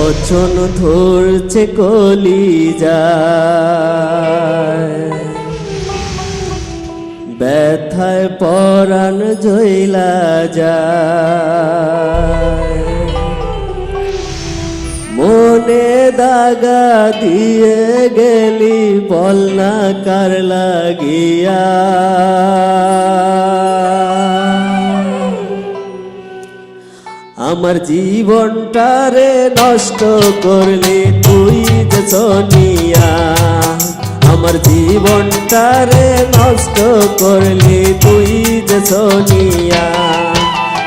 বচন ধরছে কলিজায়, ব্যথায় পরাণ জইলা যায়। মনে দাগা দিয়ে গেলি বল না কার লাগিয়া, আমার জীবনটারে নষ্ট করলি তুই যে সোনিয়া, আমার জীবনটারে নষ্ট করলি তুই যে সোনিয়া।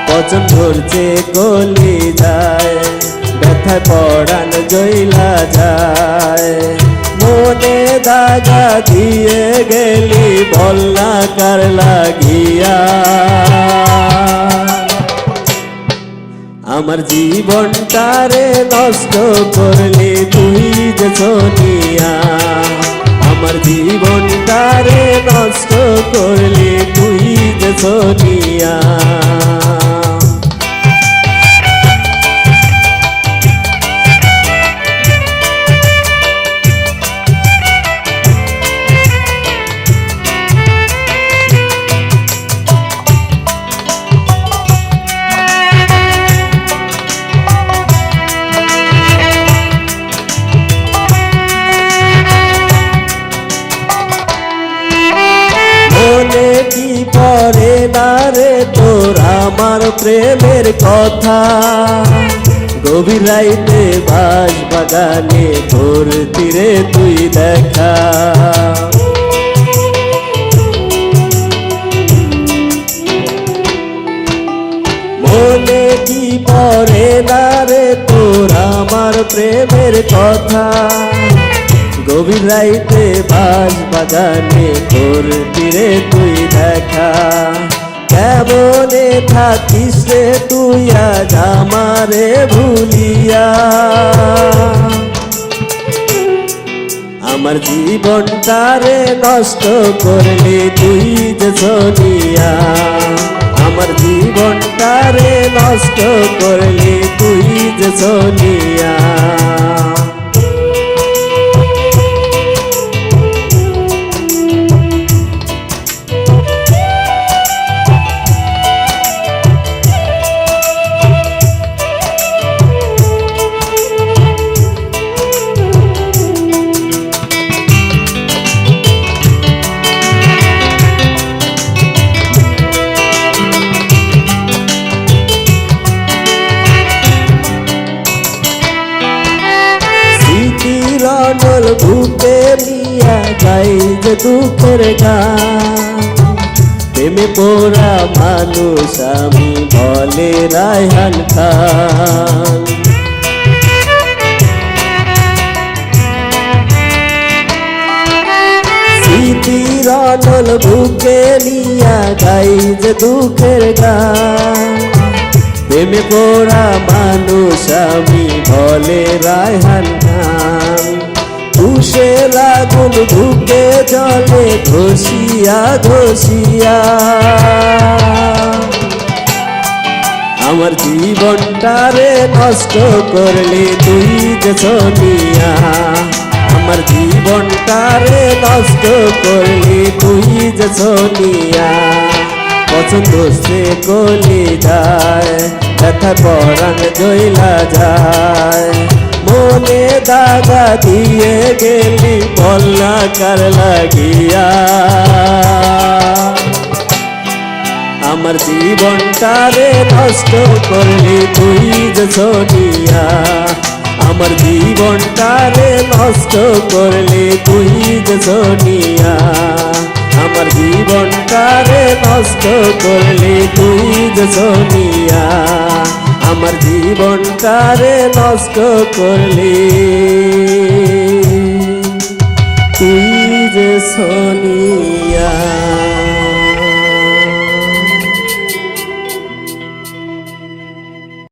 বচন ধরছে কলিজায়, ব্যথায় পরাণ জইলা যায়। মনে দাগা দিয়ে গেলি বল না কার লাগিয়া, আমার জীবনটারে নষ্ট করলি তুই যে সোনিয়া, আমার জীবনটারে নষ্ট করলি তুই যে সোনিয়া। মনে কি পড়ে না রে তোর আমার প্রেমের কথা, গভীর রাইতে বাঁশ বাগানে তোর তীরে তুই দেখা। মনে কি পড়ে না রে তোর আমার প্রেমের কথা, গভীর রাইতে বাঁশ বাগানে তোর তীরে তুই দেখা। কেমনে থাকিস রে তুই আজ আমারে ভুলিয়া, আমার জীবনটারে নষ্ট করলি তুই যে সোনিয়া, আমার জীবনটারে নষ্ট করলি তুই যে সোনিয়া। রনল বুকে নিয়া গাই যে দুঃখের গান, প্রেমে পোড়া মানুষ আমি বলে রায়হান খান। স্মৃতি রনল বুকে নিয়া গাই যে দুঃখের গান, প্রেমে পোড়া মানুষ আমি বলে রায়হান খান। তুষে লাগুন বুকে জলে ঘষিয়া ঘষিয়া, আমার জীবনটারে নষ্ট করলি তুই যে সোনিয়া, আমার জীবনটারে নষ্ট করলি তুই যে সোনিয়া। বচন ধরছে কলিজায়, ব্যথা পরাণ জইলা যায়। মনে দাগা দিয়ে গেলি বল না কার লাগিয়া, আমার জীবনটারে নষ্ট করলি তুই যে সোনিয়া, আমার জীবনটারে নষ্ট করলি তুই যে সোনিয়া, আমার জীবনটারে নষ্ট করলি তুই যে সোনিয়া, আমার জীবনটারে নষ্ট করলি।